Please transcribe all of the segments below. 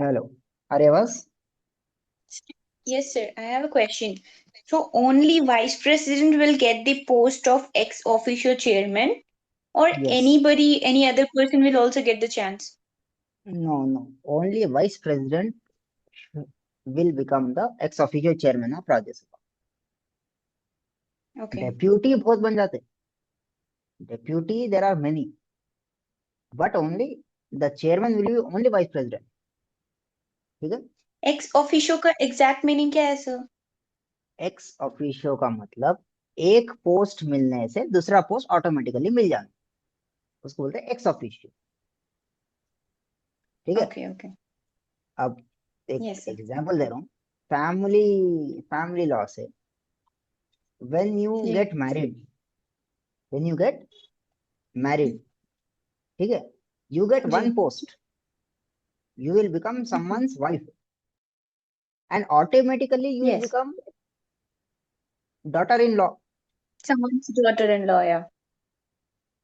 Hello. अरे बस। Yes, sir. I have a question. So only vice president will get the post of ex officio chairman, or yes. anybody, any other person will also get the chance? No no, only vice president will become the ex officio chairman of Rajya Sabha. Okay. Deputy बहुत बन जाते। Deputy there are many, but only the chairman will be only vice president. ठीक है। Ex officio का exact meaning क्या है sir? Ex officio का मतलब एक पोस्ट मिलने से दूसरा पोस्ट ऑटोमेटिकली मिल जाना, उसको बोलते हैं एक्स ऑफिशियो। ठीक है। Okay, okay. अब एक Yes, sir. एग्जांपल दे रहा हूँ। फैमिली फैमिली लॉ से, when you Yeah. Get married, when you get married, ठीक है, you get one जी. post, you will become Mhm. someone's wife, and automatically you will Yes. become daughter-in-law. Someone's daughter-in-law, yeah.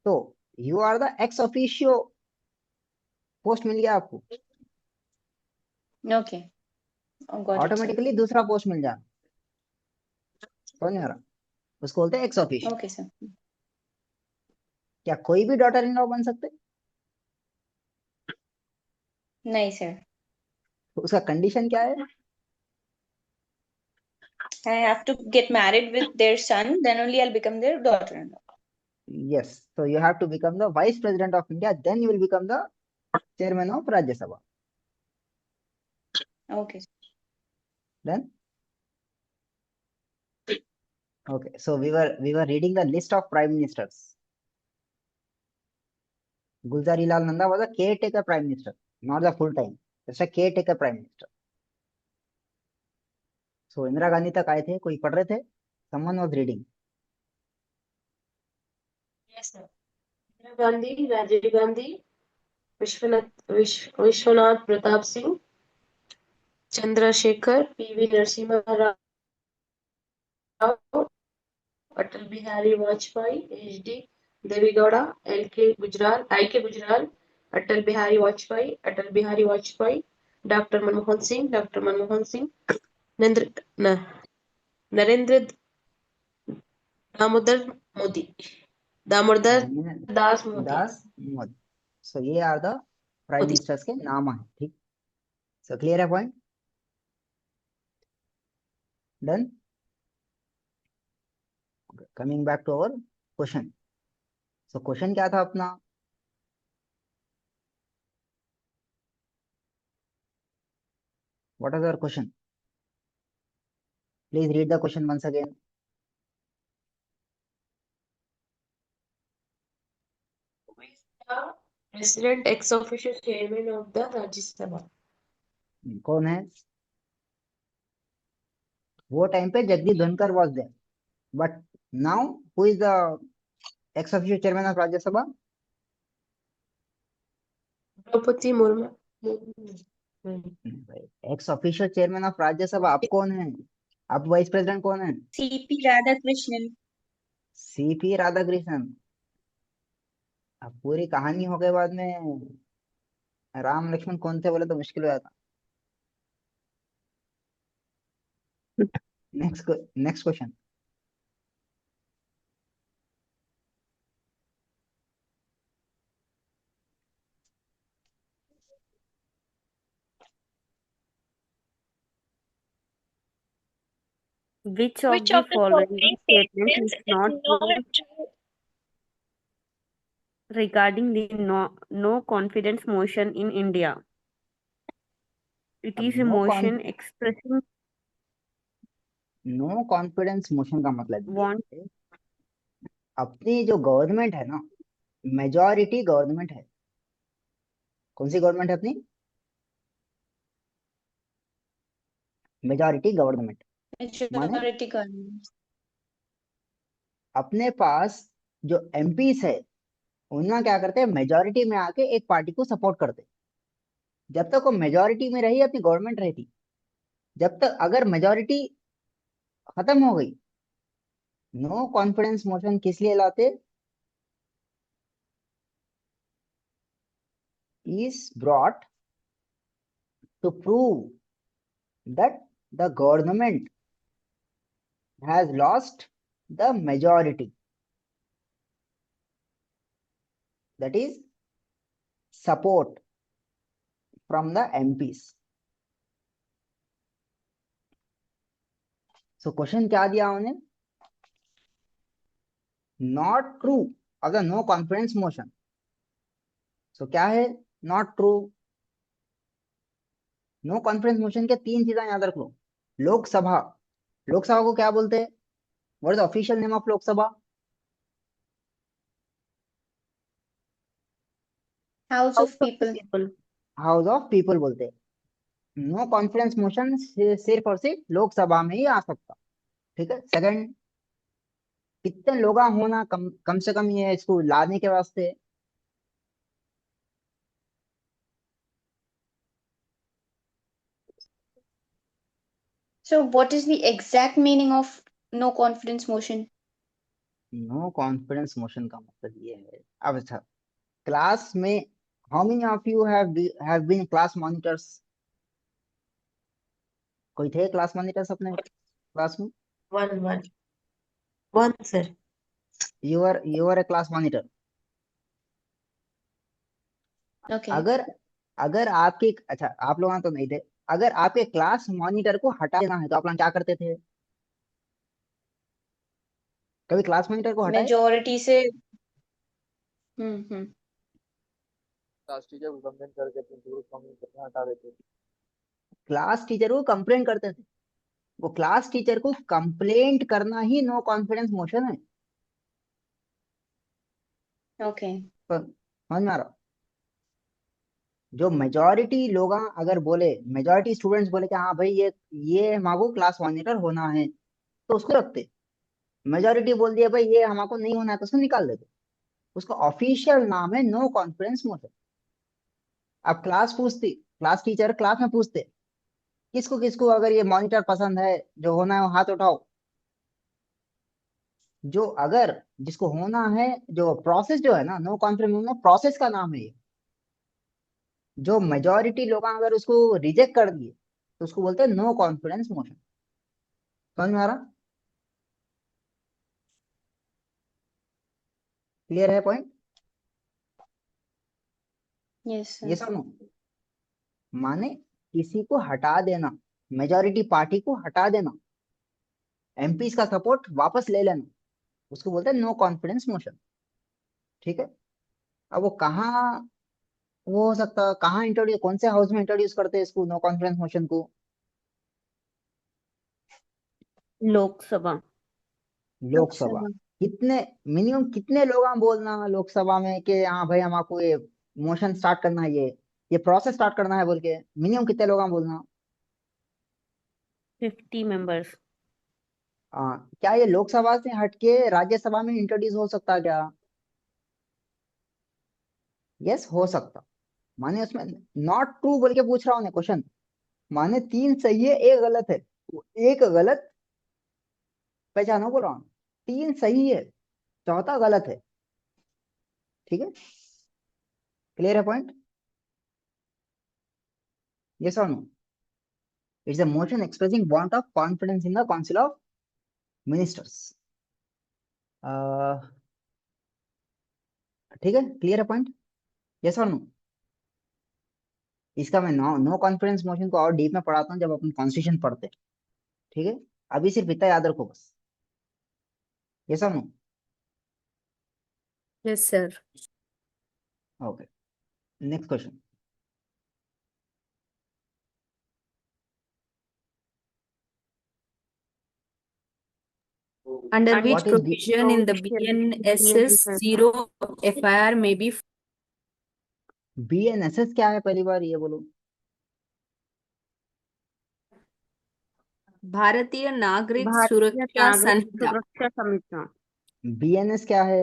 So you are the ex officio, post मिल गया आपको, Okay. Oh, got it, sir. Automatically दूसरा post मिल जाना। समझ में आ रहा? उसको बोलते हैं एक्स ऑफिशियो। Okay, sir. क्या कोई भी डॉटर इन लॉ बन सकते? नहीं sir. तो उसका कंडीशन क्या है? I have to get married with their son, then only I'll become their daughter-in-law. Yes, so you have to become the vice president of India, then you will become the chairman of Rajya Sabha. Okay. Then okay, so we were reading the list of prime ministers. Gulzari Lal Nanda was a caretaker prime minister, not the full time, just a caretaker prime minister. So Indira Gandhi तक आए थे, कोई पढ़ रहे थे? Someone was reading. Yes, sir. Indira Gandhi, Rajiv Gandhi, Vishwanath Pratap Singh, Chandrashekhar, P V Narasimha Rao, Atal Bihari Vajpayee, H D. Deve Gowda, I K Gujral, Atal Bihari Vajpayee, doctor Manmohan Singh, Narendra Damodar Modi, Damodar Das Modi, Das Modi. So ये are the prime ministers के नाम है। ठीक। सो क्लियर है point? Done. Coming back to our question. So question क्या था अपना? What is our question? Please read the question once again. President ex officio chairman of the Rajya Sabha. कौन है? वो टाइम पे Jagdeep Dhankhar was there, but now who is the ex official chairman of Rajya Sabha? Draupadi Murmu. Ex official chairman of Rajya Sabha आप कौन है? आप vice president कौन है? CP Radhakrishnan. सीपी राधाकृष्णन। अब पूरी कहानी हो गई बाद में राम लक्ष्मण कौन थे बोले तो मुश्किल हो जाता। Next next question. Which of Which the of the following following statements statements is is not not true true regarding the no confidence motion in India? It अब is a motion expressing no confidence motion का मतलब ये want. है, अपनी जो government है ना, majority government है। कौन सी गवर्नमेंट है अपनी? मेजॉरिटी गवर्नमेंट माने Majority government. अपने पास जो एमपीस है, उनका क्या करते हैं, मेजॉरिटी में आके एक पार्टी को सपोर्ट करते हैं। जब तक वो मेजॉरिटी में रही, अपनी गवर्नमेंट रही थी। जब तक अगर मेजॉरिटी खत्म हो गई, नो कॉन्फिडेंस मोशन किस लिए लाते? Is brought to prove that the government has lost the majority, that is support from the MPs. So question क्या दिया उन्हें? नॉट ट्रू अगर नो कॉन्फिडेंस मोशन. सो क्या है not true? No confidence motion के तीन चीजें याद रख लो. लोकसभा, लोकसभा को क्या बोलते हैं? What is the official name of Lok Sabha? House of people. House of people बोलते हैं. नो कॉन्फिडेंस मोशन सिर्फ और सिर्फ लोकसभा में ही आ सकता. ठीक है. सेकंड, कितने लोग होना कम कम से कम ये इसको लाने के वास्ते. So what is the exact meaning of no confidence motion? No confidence motion का मतलब ये है. अब अच्छा, क्लास में how many of you have been class monitors? कोई थे क्लास मॉनिटर्स अपने क्लास में? One, sir. You are a class monitor. Okay. अगर अगर आपके अच्छा आप लोग तो नहीं थे. अगर आपके क्लास मॉनिटर को हटा देना है तो आप लोग क्या करते थे? कभी क्लास मॉनिटर को हटाए? Majority से क्लास टीचर को कंप्लेंट करके प्रिंसिपल को कंप्लेंट करके हटा देते. क्लास टीचर को कंप्लेंट करते थे. वो क्लास टीचर को कंप्लेंट करना ही नो कॉन्फिडेंस मोशन है. Okay. समझ में आ रहा? जो मेजॉरिटी लोग अगर बोले, मेजॉरिटी स्टूडेंट्स बोले कि हाँ भाई ये हमारे क्लास मॉनिटर होना है, तो उसको रखते. मेजॉरिटी बोल दिया भाई ये हमारे नहीं होना है, तो उसको निकाल देते. उसका ऑफिशियल नाम है नो कॉन्फिडेंस मोशन. अब क्लास पूछती, क्लास टीचर क्लास में पूछते किसको किसको अगर ये मॉनिटर पसंद है, जो होना है वो हाथ उठाओ. जो अगर जिसको होना है, जो प्रोसेस जो है ना नो कॉन्फिडेंस प्रोसेस का नाम है ये. जो मेजॉरिटी लोग अगर उसको रिजेक्ट कर दिए तो उसको बोलते हैं नो कॉन्फिडेंस मोशन. समझ में आ रहा? क्लियर है पॉइंट? Yes, sir. ये सुनो, माने किसी को हटा देना, मेजॉरिटी पार्टी को हटा देना, एमपीस का सपोर्ट वापस ले लेना, उसको बोलते हैं नो कॉन्फिडेंस मोशन. ठीक है. अब वो कहाँ, वो हो सकता है कहाँ इंट्रोड्यूस, कौन से हाउस में इंट्रोड्यूस करते हैं इसको नो कॉन्फिडेंस मोशन को? लोकसभा. लोकसभा. कितने मिनिमम कितने लोग बोलना लोकसभा में कि हाँ भाई हमको ये मोशन स्टार्ट करना है, ये प्रोसेस स्टार्ट करना है बोल के मिनिमम कितने लोग बोलना? 50 members. क्या ये लोकसभा से हटके राज्यसभा में इंट्रोड्यूस हो सकता है क्या? यस हो सकता. माने उसमें नॉट ट्रू बोल के पूछ रहा हूँ क्वेश्चन. माने तीन सही है एक गलत है, एक गलत पहचानो बोल रहा हूँ. तीन सही है, चौथा गलत है. ठीक है. क्लियर है पॉइंट? यस और नो? It's a motion expressing want of confidence in the council of ministers. ठीक है. क्लियर है पॉइंट? यस और नो? इसका मैं नो कॉन्फिडेंस मोशन को और डीप में पढ़ाता हूँ जब अपन कॉन्स्टिट्यूशन पढ़ते हैं. ठीक है. अभी सिर्फ इतना याद रखो बस. यस और नो? Yes, sir. Okay. Next question. Under And which what is the provision in the BNSS zero FIR may be BNSS क्या है? पहली बार ये बोलो. भारतीय नागरिक भारतीय सुरक्षा नागरिक संहिता. सुरक्षा संहिता. बीएनएस क्या है?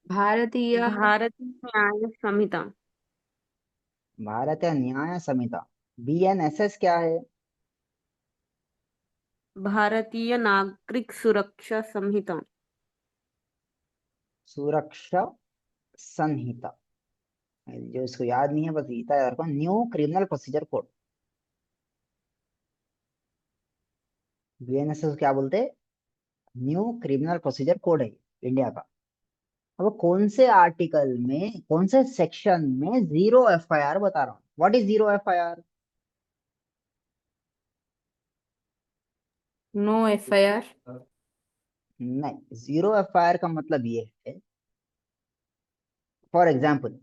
भारतीय भारतीय न्याय संहिता. भारतीय न्याय संहिता. बीएनएसएस क्या है? भारतीय नागरिक सुरक्षा संहिता. सुरक्षा संहिता. जो इसको याद नहीं है बस इतना याद रखो, new criminal procedure code, BNS क्या बोलते हैं, न्यू क्रिमिनल प्रोसीजर कोड है इंडिया का। अब कौन से आर्टिकल में कौन से सेक्शन में जीरो एफआईआर बता रहा हूँ, what is zero FIR? No FIR। नहीं, जीरो एफआईआर का मतलब ये है, फॉर एग्जाम्पल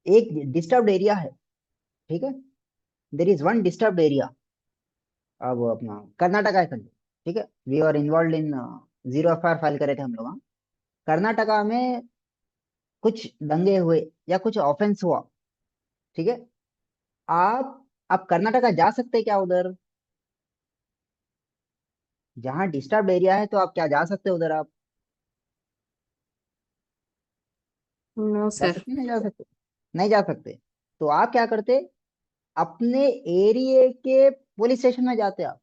एक डिस्टर्ब्ड एरिया है, ठीक है, there is one disturbed area. अब अपना कर्नाटका है कंट्री, ठीक है, we are involve in, zero FIR file करे थे हम लोग, हाँ। कर्नाटका में कुछ दंगे हुए या कुछ ऑफेंस हुआ, ठीक है, आप कर्नाटका जा सकते हैं क्या उधर? जहाँ डिस्टर्ब एरिया है तो आप क्या जा सकते हो उधर आप? नो जा सर। सकते नहीं जा सकते? नहीं जा सकते। तो आप क्या करते, अपने एरिया के पुलिस स्टेशन में जाते आप,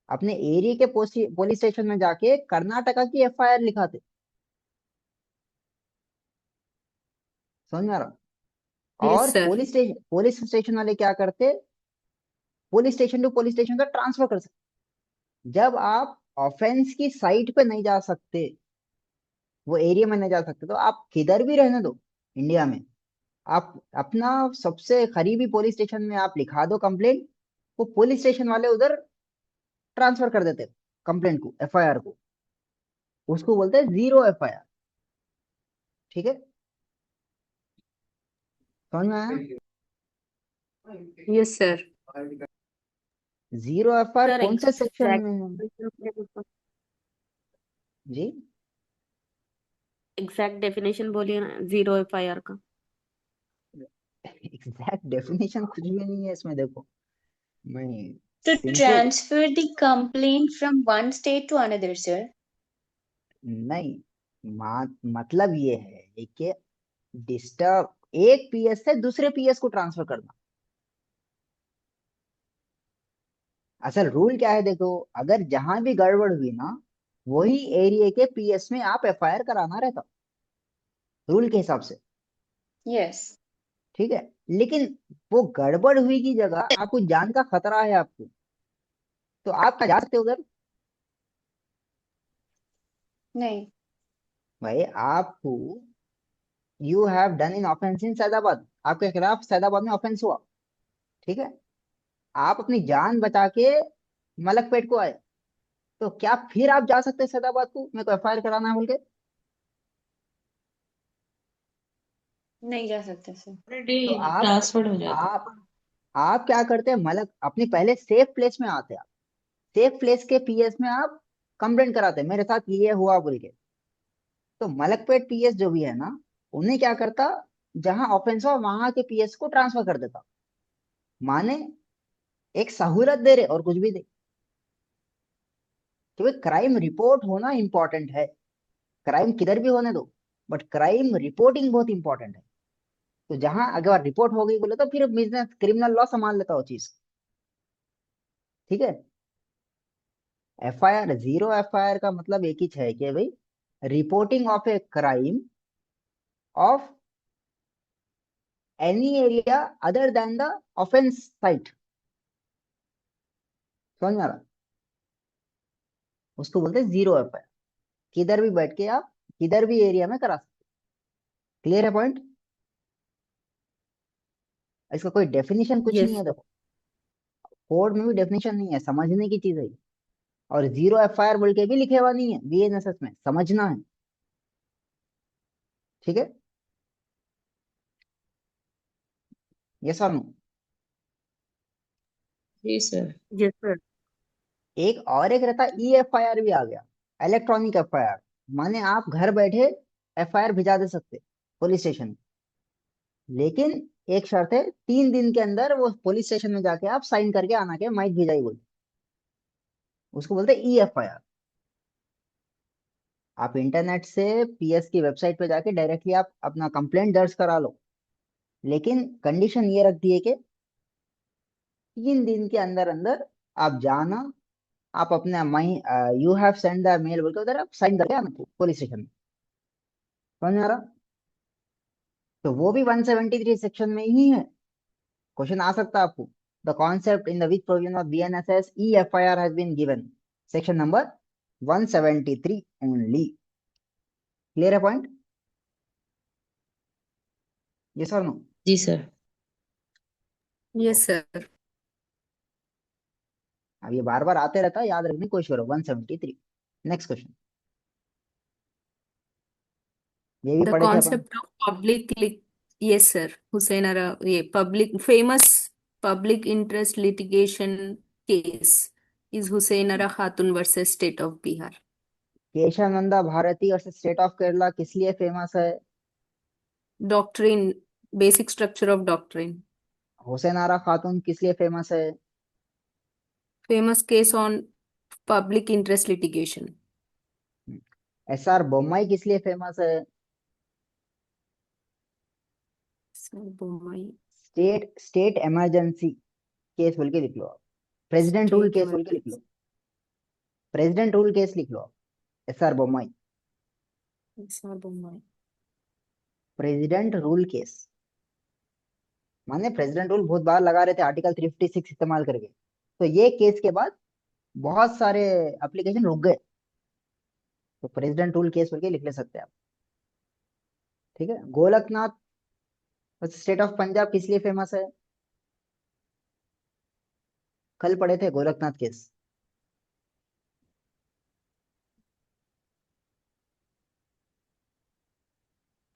अपने एरिया के पुलिस स्टेशन में जाके कर्नाटका की एफआईआर लिखाते। समझ में आ रहा? यस और सर। पुलिस स्टेशन वाले क्या करते, police station to police station का ट्रांसफर कर सकते। जब आप ऑफेंस की साइट पे नहीं जा सकते, वो एरिया में नहीं जा सकते, तो आप किधर भी रहने दो इंडिया में, आप अपना सबसे करीबी पुलिस स्टेशन में आप लिखा दो कंप्लेंट, वो पुलिस स्टेशन वाले उधर ट्रांसफर कर देते कंप्लेंट को, एफआईआर को। उसको बोलते हैं जीरो एफआईआर, ठीक है, समझ में आया? Yes sir. Zero FIR sir कौन से सेक्शन एग्जैक्ट में है जी? एग्जैक्ट डेफिनेशन बोलिए ना जीरो FIR का। एग्जैक्ट डेफिनेशन कुछ भी नहीं है इसमें, देखो मैं To simple, transfer the complaint from one state to another, sir. नहीं, मतलब ये है कि डिस्टर्ब एक पीएस से दूसरे पीएस को ट्रांसफर करना। असल रूल क्या है देखो, अगर जहां भी गड़बड़ हुई ना, वही एरिया के पीएस में आप एफआईआर कराना रहता, रूल के हिसाब से, Yes. ठीक है। लेकिन वो गड़बड़ हुई की जगह आपको जान का खतरा है आपको, तो आप क्या जा सकते हो उधर? नहीं। भाई आपको, you have done in offence इन सैदाबाद, आपके खिलाफ सैदाबाद में ऑफेंस हुआ, ठीक है, आप अपनी जान बचा के मलकपेट को आए, तो क्या फिर आप जा सकते हैं सैदाबाद को मेरे को एफआईआर कराना है बोल के? नहीं जा सकते सर। तो ऑलरेडी आप ट्रांसफर्ड हो जाता। आप आप क्या करते हैं, मलक अपनी पहले सेफ प्लेस में आते हैं, आप सेफ प्लेस के पीएस में आप कंप्लेंट कराते हैं मेरे साथ ये हुआ बोल के। तो मलकपेट पीएस जो भी है ना, उन्हें क्या करता, जहां ऑफेंस हुआ वहां के पीएस को ट्रांसफर कर देता, माने एक सहूलत दे रहे और कुछ भी दे। तो भाई क्राइम रिपोर्ट होना इंपॉर्टेंट है, क्राइम किधर भी होने दो, बट क्राइम रिपोर्टिंग बहुत इंपॉर्टेंट है। तो जहां अगर रिपोर्ट हो गई बोले तो फिर बिजनेस क्रिमिनल लॉ संभाल लेता वो चीज, ठीक है। एफआईआर, जीरो एफआईआर का मतलब एक ही है कि भाई reporting of a crime of any area other than the offence site. समझ में आ रहा? उसको बोलते हैं जीरो एफआईआर, किधर भी बैठ के आप किधर भी एरिया में करा सकते। क्लियर है पॉइंट? इसका कोई डेफिनेशन कुछ नहीं यस है सर। देखो, कोड में भी डेफिनेशन नहीं है, समझने की चीज है ये। और जीरो एफआईआर बोल के भी लिखे हुआ नहीं है बीएनएसएस में, समझना है, ठीक है, यस और नो? जी सर। Yes sir. एक रहता ई एफआईआर भी आ गया, इलेक्ट्रॉनिक एफआईआर, माने आप घर बैठे एफआईआर भिजा दे सकते पुलिस स्टेशन, लेकिन एक शर्त है, 3 दिन के अंदर वो पुलिस स्टेशन में जाके आप साइन करके आना के माइक भिजाई बोल, उसको बोलते हैं ई एफआईआर। आप इंटरनेट से पीएस की वेबसाइट पे जाके डायरेक्टली आप अपना कंप्लेंट दर्ज करा लो, लेकिन कंडीशन ये रख दी है कि 3 दिन के अंदर अंदर आप जाना, आप अपने may you have send the mail बोल के उधर आप साइन करके आना पुलिस स्टेशन में। समझ में आ रहा? तो वो भी 173 सेक्शन में ही है। क्वेश्चन आ सकता है आपको, the concept in the which provision of BNSS EFIR has been given, section number 173 only. Clear है पॉइंट? यस और नो? जी सर। Yes, sir. अब ये बार बार आते रहता है, याद रखने की कोशिश करो। 173। नेक्स्ट क्वेश्चन, ये भी The पढ़े थे अपन। concept of yes, sir. ये famous public interest litigation case is Husainara Khatun versus State of Bihar. Kesavananda Bharti और स्टेट ऑफ केरला किस लिए फेमस है? Doctrine, basic structure of doctrine. Hussain आरा खातून किस लिए फेमस है? Famous case on public interest litigation. SR Bommai किस लिए फेमस है? Sir, Bommai. State emergency case बोल के लिख लो आप, प्रेसिडेंट रूल State केस बोल के लिख लो, प्रेसिडेंट रूल केस लिख लो आप। SR Bommai, Sir, Bommai. President rule case, माने प्रेसिडेंट रूल बहुत बार लगा रहे थे आर्टिकल 356 इस्तेमाल करके, तो ये केस के बाद बहुत सारे एप्लीकेशन रुक गए, तो प्रेसिडेंट रूल केस बोल के लिख ले सकते हैं आप। ठीक है। गोलकनाथ स्टेट ऑफ पंजाब किस लिए फेमस है? कल पढ़े थे गोरखनाथ केस।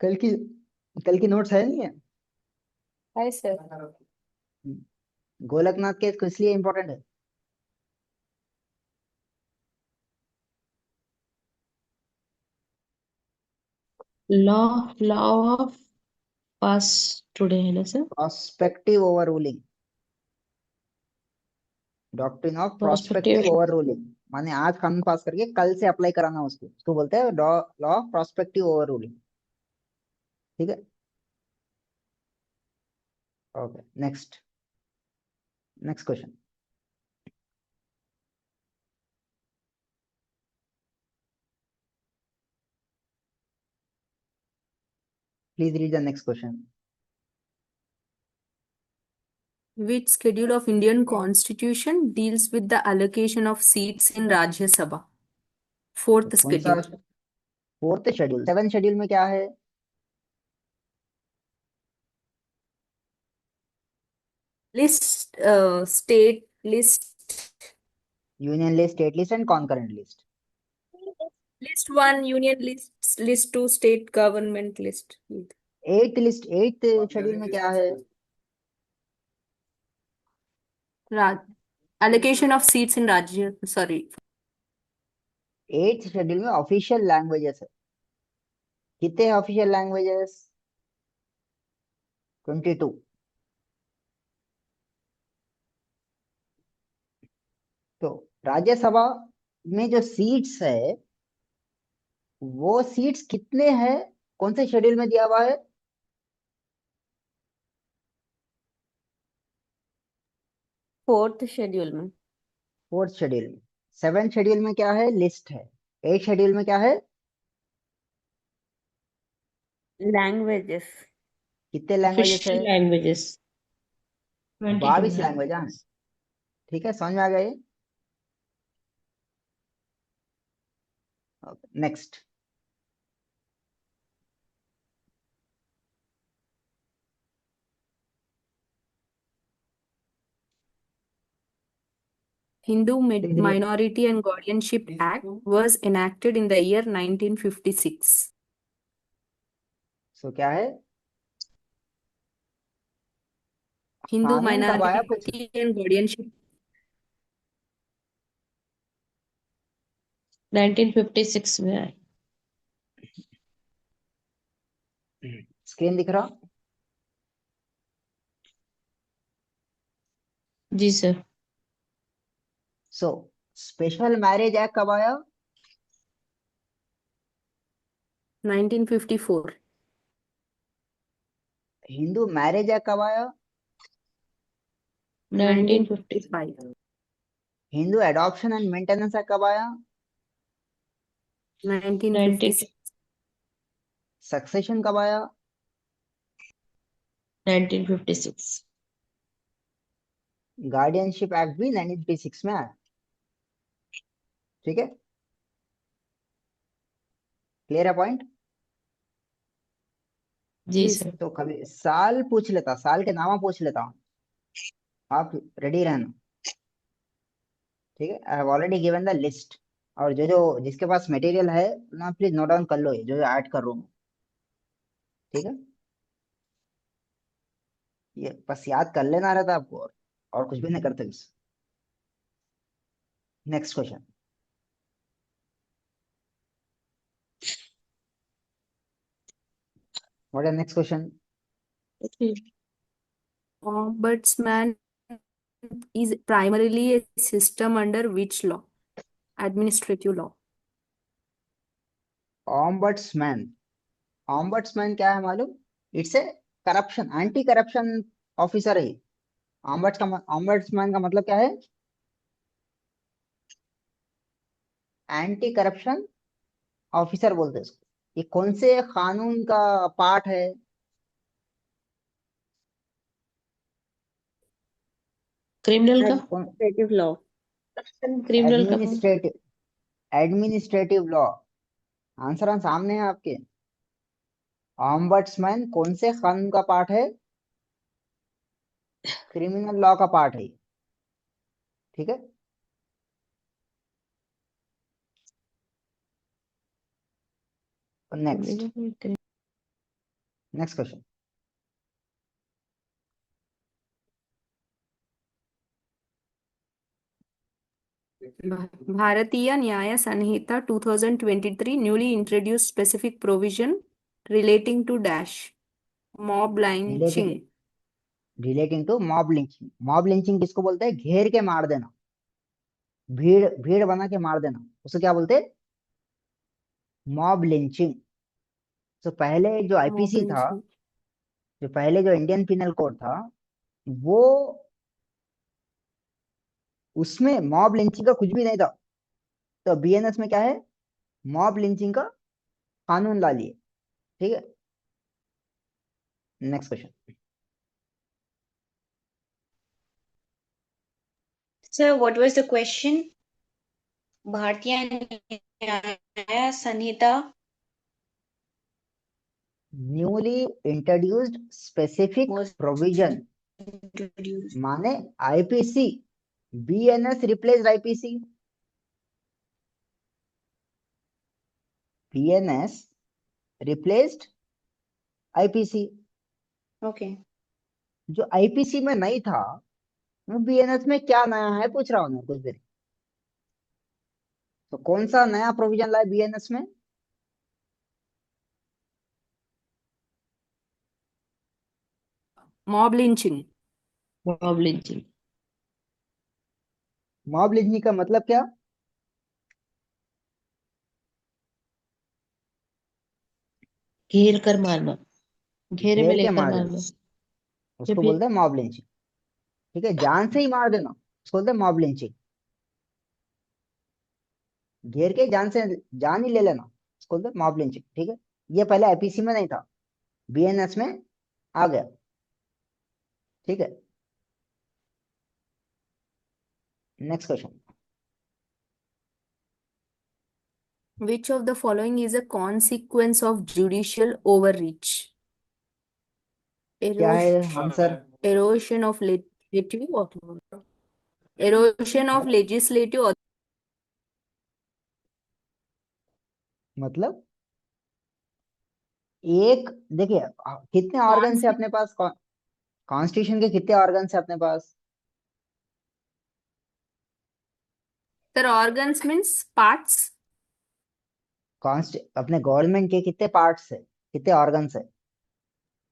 कल की नोट्स है नहीं है? Hi, sir. गोलकनाथ केस किस लिए इंपॉर्टेंट है? लॉ ऑफ पास टुडे है ना sir? Prospective over ruling, doctrine of prospective. Prospective over ruling, माने आज कानून पास करके कल से अप्लाई कराना उसको, उसको बोलते हैं law of prospective over ruling. ठीक है। Okay, next question. Please read the next question. Which schedule of Indian Constitution deals with the allocation of seats in Rajya Sabha? Fourth कौन सा? schedule. Fourth schedule. Seven schedule में क्या है? List, state list. Union list, state list and concurrent list. List 1, union list. List 2, state government list. Eighth list, eighth schedule में क्या है? Raj, allocation of seats in Rajya, sorry. Eighth schedule में official languages है। कितने official languages? 22। तो राज्यसभा में जो seats है, वो सीट्स कितने हैं, कौन से शेड्यूल में दिया हुआ है? फोर्थ शेड्यूल में। फोर्थ शेड्यूल में। सेवन शेड्यूल में क्या है? लिस्ट है। एट शेड्यूल में क्या है? लैंग्वेजेस। कितने लैंग्वेजेस है? ऑफिशियल लैंग्वेजेस 22 22 लैंग्वेज है। ठीक है, समझ में आ गया ये? Next. Hindu Please read. Minority and Guardianship Act was enacted in the year 1956. सो क्या है? Hindu कानून कब आया कुछ? Minority and Guardianship 1956 में आए। स्क्रीन दिख रहा? जी sir. So special marriage act कब आया? 1954. हिंदू मैरिज एक्ट कब आया? 1955। Hindu adoption and maintenance act कब आया? 1956. सक्सेशन कब आया? 1956. गार्डियनशिप एक्ट भी 1956 में आया। ठीक है, क्लियर है पॉइंट? जी जी सर। तो कभी साल पूछ लेता, साल के नाम पूछ लेता हूँ, आप रेडी रहना। ठीक है, I have already given the list, और जो जो जिसके पास मटेरियल है ना प्लीज नोट डाउन कर लो, ये जो जो ऐड कर रहा हूँ। ठीक है, ये बस याद कर लेना रहता आपको, और कुछ भी नहीं करते बस। Next question, what is next question? Okay. Ombudsman is primarily a system under which law? Administrative law. Ombudsman, ombudsman क्या है मालूम? It's a corruption, anti corruption officer है। ऑम्बड्समैन का मतलब क्या है? एंटी करप्शन ऑफिसर बोलते हैं इसको। ये कौन से कानून का पार्ट है? क्रिमिनल का, Administrative law. क्रिमिनल का form. Administrative, administrative law. Answer सामने है आपके। ऑम्बड्समैन कौन से कानून का पार्ट है? क्रिमिनल लॉ का पार्ट है। ठीक है, next, next question. Bharatiya Nyaya Sanhita 2023 newly introduced specific provision relating to dash mob relating, lynching. Relating to mob lynching. Mob lynching किसको बोलते हैं? घेर के मार देना, भीड़ भीड़ बना के मार देना, उसे क्या बोलते हैं? Mob lynching. तो पहले जो Mob आईपीसी था, lynching. जो पहले जो इंडियन पिनल कोड था, वो उसमें मॉब लिंचिंग का कुछ भी नहीं था। तो बीएनएस में क्या है? मॉब लिंचिंग का कानून ला लिए। ठीक है, next question. Sir, what was the question? Bharatiya Nyaya Sanhita newly introduced specific was provision, introduced. माने IPC, BNS replace IPC, BNS replaced IPC. Okay. जो आईपीसी में नहीं था, वो बीएनएस में क्या नया है पूछ रहा हूं मैं, कुछ भी नहीं। तो कौन सा नया प्रोविजन लाए बीएनएस में? Mob lynching. mob lynching. Mob lynching का मतलब क्या? घेर कर मारना, घेरे में घेर के लेकर मार देना, मारना। या उसको फिर बोलते हैं मॉब लिंचिंग। ठीक है, जान से ही मार देना, उसको बोलते हैं मॉब लिंचिंग। घेर के जान से, जान ही ले लेना, उसको बोलते हैं मॉब लिंचिंग। ठीक है, ये पहले आईपीसी में नहीं था, बीएनएस में आ गया। ठीक है, next question. Which of the following is a consequence of judicial overreach? क्या है Erosion, answer? erosion of legislative authority. Erosion of legislative authority. मतलब एक, देखिए कितने ऑर्गन है अपने पास? कॉन्स्टिट्यूशन के कितने ऑर्गन है अपने पास? Sir, organs means parts. अपने गवर्नमेंट के कितने पार्ट्स है, कितने ऑर्गन्स है?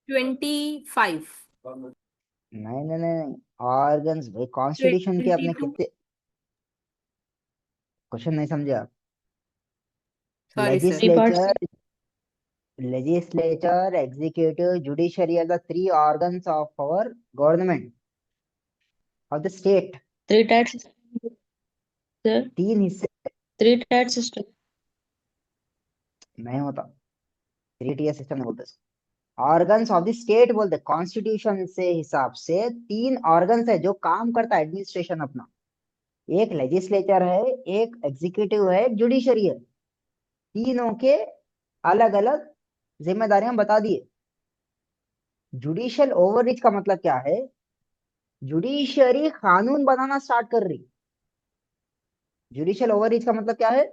25. नहीं नहीं नहीं, ऑर्गन्स भाई, कॉन्स्टिट्यूशन के अपने 22. कितने? क्वेश्चन नहीं समझे आप? Sorry, sir. three parts. Legislature, legislature, executive, judiciary are the three organs of our government, of the state. Three tier system. Sir, तीन हिस्से three tier system. नहीं होता, थ्री टीयर सिस्टम नहीं बोलते इसको। ऑर्गन्स ऑफ द स्टेट बोलते, constitution से हिसाब से 3 ऑर्गन्स है जो काम करता है एडमिनिस्ट्रेशन अपना। एक लेजिस्लेचर है, एक एग्जीक्यूटिव है, एक जुडिशरी है। तीनों के अलग अलग जिम्मेदारियां बता दिए। जुडिशियल ओवररीच का मतलब क्या है? जुडिशरी कानून बनाना स्टार्ट कर रही। जुडिशियल ओवररीच का मतलब क्या है?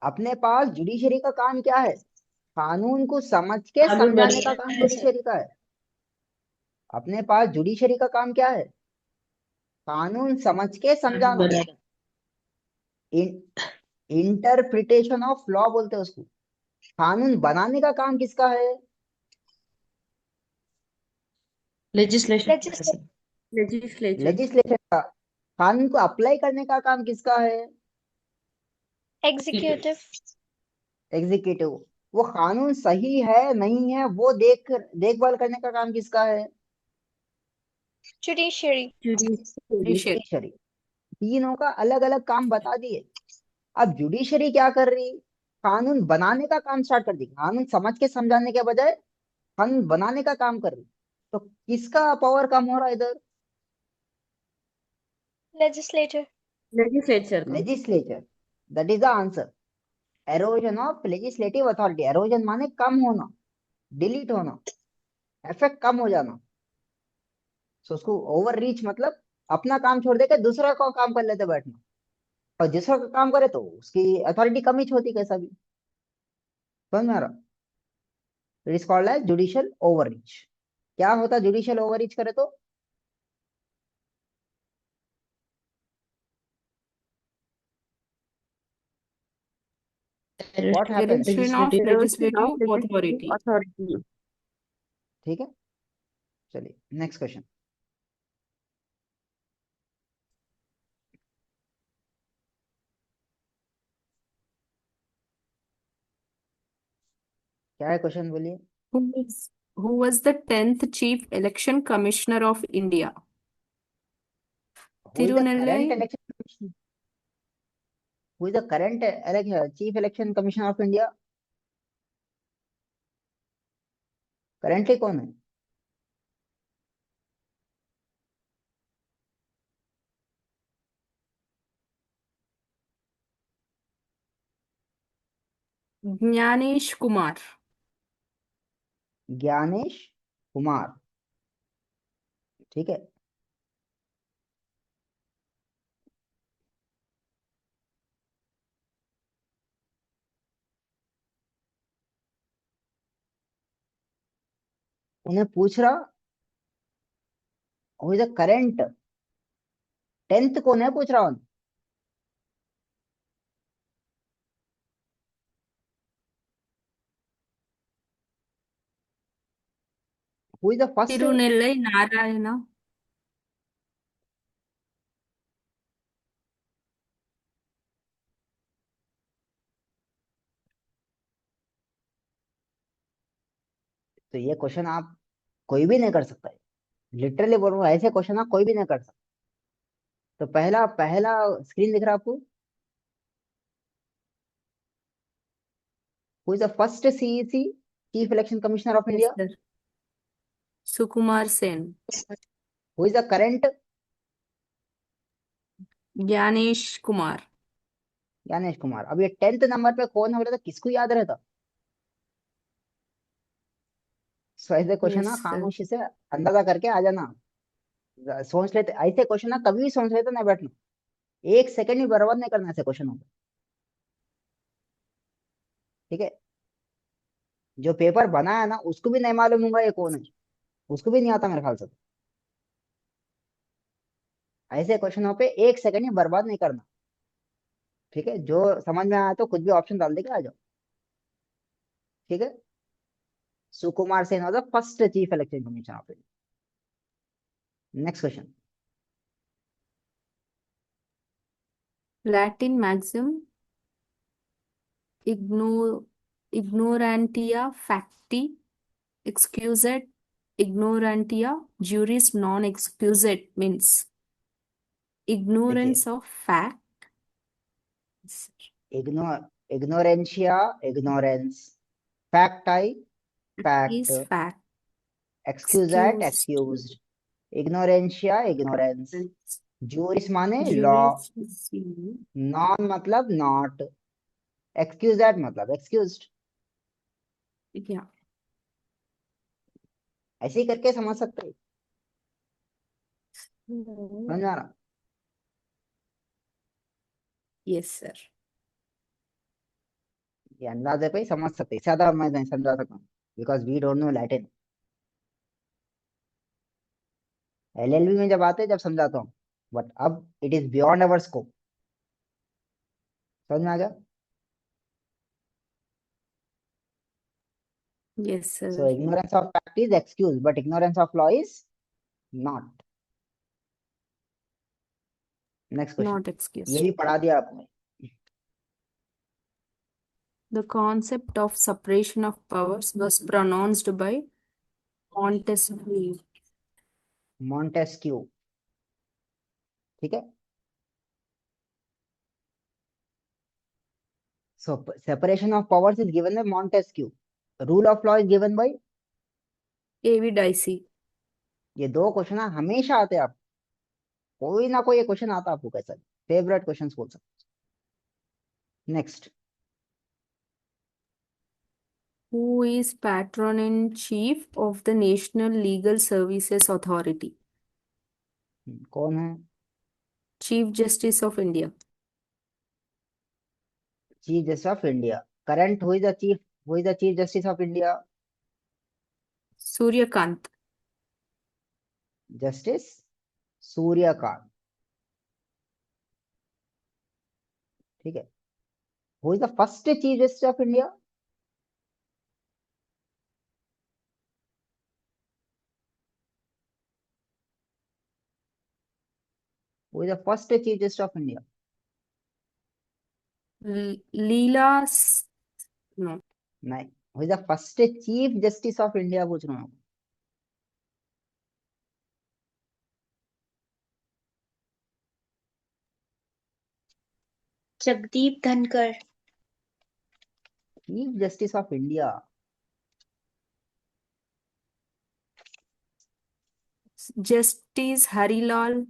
अपने पास जुडिशरी का काम क्या है? कानून को समझ के कानून समझाने का बनाना काम है सर। जुडिशरी का है। अपने पास जुडिशरी का काम क्या है? कानून समझ के कानून समझाना। बनाना। इंटरप्रिटेशन ऑफ लॉ बोलते हैं उसको। कानून बनाने का काम किसका है? Legislation Legislature. Legislature. लेजिस्लेशन का। कानून को अप्लाई करने का काम किसका है? Executive. एग्जीक्यूटिव। वो कानून सही है नहीं है वो देखभाल करने का काम किसका है? Judiciary. Judiciary. जुडिशरी। तीनों का अलग अलग काम बता दिए। अब जुडिशरी क्या कर रही? कानून बनाने का काम स्टार्ट कर दी। कानून समझ के समझाने के बजाय कानून बनाने का काम कर रही। तो किसका पावर कम हो रहा है इधर? Legislature. Legislature का. Legislature. That is the answer. Halogen of legislative authority. Halogen माने कम होना, डिलीट होना, इफेक्ट कम हो जाना। सो उसको ओवर रीच मतलब अपना काम छोड़ देकर दूसरा का काम कर लेते बैठना। और दूसरा का काम करे तो उसकी अथॉरिटी कम ही होती कैसा भी। समझ में आ रहा? It is called as judicial overreach. क्या होता जुडिशियल ओवररीच करे तो? What happens? Erosion of Legislative legislative authority. ठीक है, चलिए नेक्स्ट क्वेश्चन। क्या है क्वेश्चन, बोलिए। Who was the 10th Chief Election Commissioner of India? Who is the current Tirunelveli. Election commission? Who is the current chief election commissioner of India? Currently कौन है? Jnanish Kumar. Gyanesh Kumar. ठीक है। उन्हें पूछ रहा who is the current 10th कौन है, पूछ रहा हूं। Who is the first? Tirunelveli Narayana. तो ये क्वेश्चन आप कोई भी नहीं कर सकता है। लिटरली बोल रहा हूँ, ऐसे क्वेश्चन आप कोई भी नहीं कर सकता। तो पहला पहला स्क्रीन दिख रहा है आपको? Who is the first CEC, chief election commissioner of Yes, India? sir. Sukumar Sen. Who is the current? Jnanish Kumar. Gyanesh Kumar. अब ये 10th नंबर पे कौन हो रहा था, किसको याद रहता? सो ऐसे क्वेश्चन ना Yes, sir. खामोशी से अंदाजा करके आ जाना। सोच लेते ऐसे क्वेश्चन ना, कभी भी सोच लेते ना बैठना। 1 सेकंड भी बर्बाद नहीं करना ऐसे क्वेश्चनों को। ठीक है। जो पेपर बनाया ना उसको भी नहीं मालूम होगा ये कौन है, उसको भी नहीं आता मेरे ख्याल से। ऐसे क्वेश्चनों पे 1 सेकंड ही बर्बाद नहीं करना। ठीक है, जो समझ में आया तो कुछ भी ऑप्शन डाल देके आ जाओ। ठीक है। Sukumar Sen was the first chief election commission of India. Next question. Latin maxim. Ignorantia facti excusat ignorantia juris non excusat means देखिए, ignorance of fact. Ignore ignorantia, ignorance, facti, fact, Is fact. excusat, Excused. excused, ignorantia, ignorance, juris माने law, Jurisdiction. non मतलब not, excusat मतलब excused. Yeah. ऐसे ही करके समझ सकते हैं, समझ में आ रहा? Yes, sir. ये अंदाजे पे ही समझ सकते हैं, ज्यादा मैं नहीं समझा सकता because we don't know Latin. LLB में जब आते जब समझाता हूँ, बट अब it is beyond our scope. समझ में आ गया? Yes, So sir. ignorance of fact is excuse, but ignorance of law is not. Next question. Not excused. ये भी पढ़ा दिया आपने. The concept of separation of powers was pronounced by Montesquieu. Montesquieu. ठीक है. So separation of powers is given by Montesquieu. Rule of law is given by. A.V. Dicey. ये दो question हमेशा आते हैं आप, कोई ना कोई क्वेश्चन आता है आपको, कैसा फेवरेट क्वेश्चन बोल सकते. Next. Who is patron in chief of the National Legal Services Authority? कौन है? Chief Justice of India. Chief justice of India. Current who is the chief justice of India? Suryakant. Justice Suryakant. ठीक है. Who is the first chief justice of India? Who is the first chief justice of India? Leela. No. नहीं. Who is the first chief justice of India पूछ रहा हूँ. Jagdeep Dhankar. Chief justice of India. Justice Harilal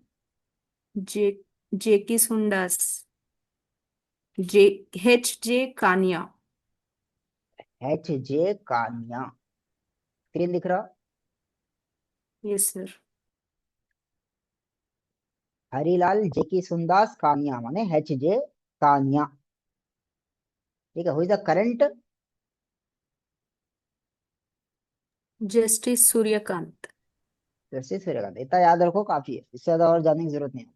J.K. Sundas. H.J. Kania. H.J. Kania. Screen दिख रहा? Yes, sir. Harilal जेकी सुंदास कानिया माने H.J. Kania. ठीक है. Who is the current? Justice Suryakant. Justice Suryakant. इतना याद रखो काफी है, इससे ज्यादा और जानने की जरूरत नहीं है.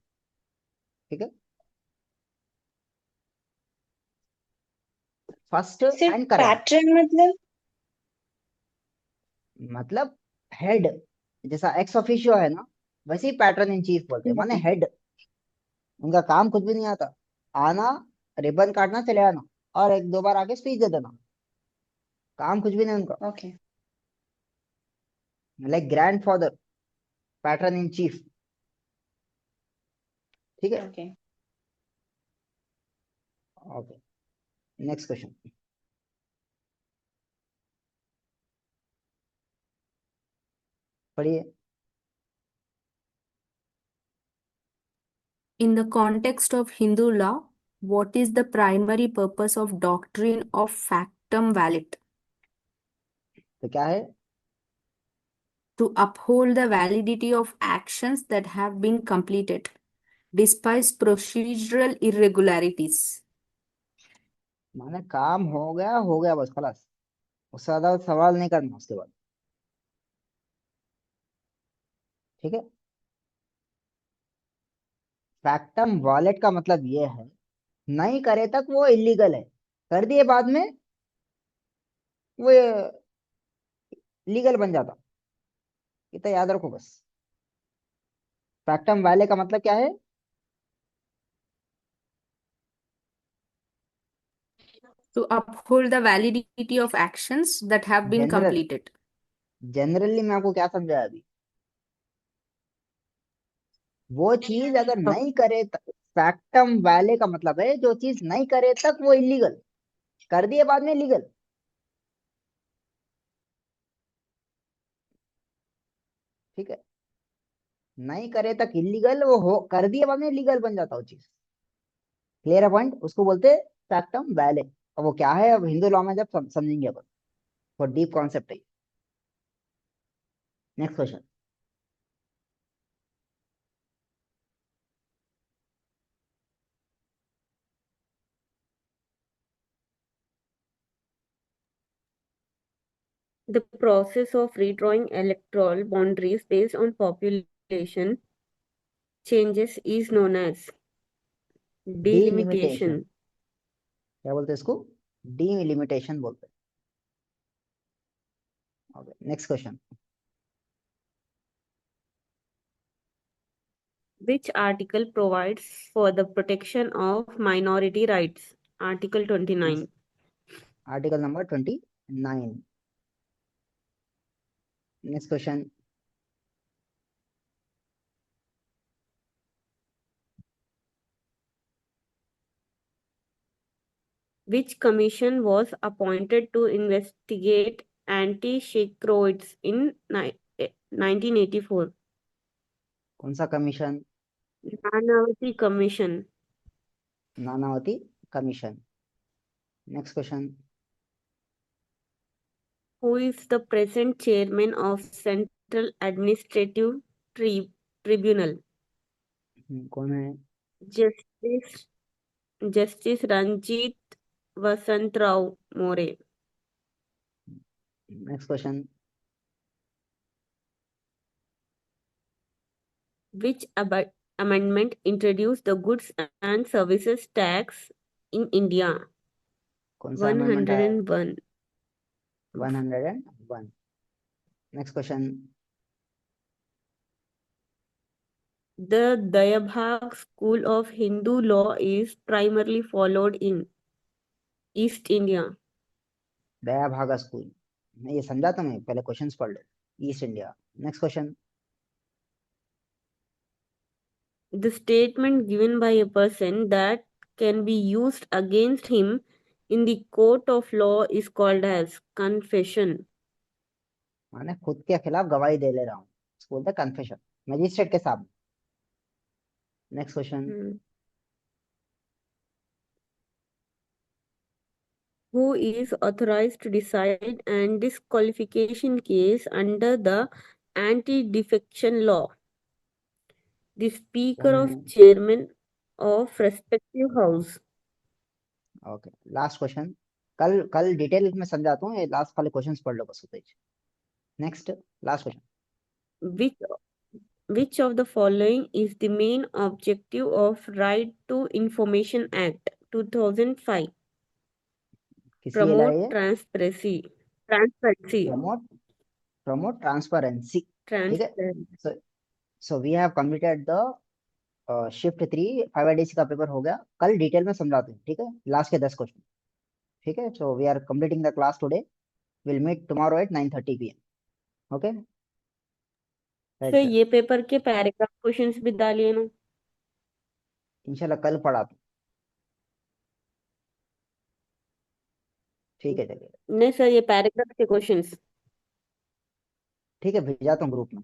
ठीक है. फर्स्ट सिर्फ एंड करंट पैटर्न मतलब हेड. जैसा एक्स ऑफिशियो है ना, वैसे ही पैटर्न इन चीफ बोलते हैं, माने हेड. उनका काम कुछ भी नहीं आता, आना, रिबन काटना, चले आना, और एक दो बार आके स्पीच दे देना. काम कुछ भी नहीं उनका. Okay. Like grand father, pattern in chief. ठीक है. ओके. ओके. Next question. पढ़िए. In the context of Hindu law, what is the primary purpose of doctrine of factum valid? तो क्या है? To uphold the validity of actions that have been completed, despite procedural irregularities. माने काम हो गया बस खलास, उससे ज्यादा सवाल नहीं करना उसके बाद. ठीक है. फैक्टम वॉलेट का मतलब ये है, नहीं करे तक वो इलीगल है, कर दिए बाद में वो लीगल बन जाता. इतना याद रखो बस. फैक्टम वाले का मतलब क्या है? To uphold the validity of actions that have been completed. Generally मैं आपको क्या समझाया अभी, वो चीज अगर नहीं करे, फैक्टम वाले का मतलब है जो चीज नहीं करे तक वो इलीगल. कर दिए बाद में लीगल, ठीक है, नहीं करे तक इलीगल, वो हो कर दिए बाद में लीगल बन जाता वो चीज। क्लियर है पॉइंट, उसको बोलते फैक्टम वैले। अब वो क्या है अब हिंदू लॉ में जब समझेंगे अपन, बहुत डीप कॉन्सेप्ट है। Next question. The process of redrawing electoral boundaries based on population changes is known as delimitation, delimitation. क्या बोलते हैं इसको? डिलिमिटेशन बोलते हैं। Okay, next question. Which article provides for the protection of minority rights? Article 29. Article number 29। Next question. Which commission was appointed to investigate anti-Shekroids in 1984? कौन सा commission? Nanavati Commission. Nanavati commission. Next question. Who is the present chairman of Central Administrative Tribunal? कौन है? Justice Ranjit Vasant Rao More. Next question. Which amendment introduced the goods and services tax in India? कौन सा amendment है? 101. 101। Next question. The Dayabhag school of Hindu law is primarily followed in East India. Dayabhaga school, मैं ये समझा तुम्हें, पहले questions पढ़ लो। East India. Next question. The statement given by a person that can be used against him in the court of law is called as confession. माने खुद के खिलाफ गवाही दे ले रहा हूँ, इसको बोलते हैं कन्फेशन, मजिस्ट्रेट के सामने। Next question. Who is authorized to decide and disqualification case under the anti-defection law? The speaker कौन of है? chairman of respective house. Okay, last question. कल कल डिटेल में समझाता हूँ, ये लास्ट वाले क्वेश्चंस पढ़ लो बस उतने। Next, last question. Which of the following is the main objective of Right to Information Act 2005? किसी ये Promote लाए? transparency. प्रमोट ट्रांसपेरेंसी, ठीक है। Transparency. So we have completed the shift 3, 5 IDC का पेपर हो गया। कल डिटेल में समझाते हैं, ठीक है, लास्ट के 10 क्वेश्चन, ठीक है। So we are completing the class today, will meet tomorrow at 9:30 PM। Okay, sir ये पेपर के पैराग्राफ क्वेश्चंस भी डालिए ना। इंशाल्लाह कल पढ़ाते हैं, ठीक है, चलिए, नहीं सर ये पैराग्राफ के क्वेश्चंस। ठीक है, भेजाता हूँ ग्रुप में।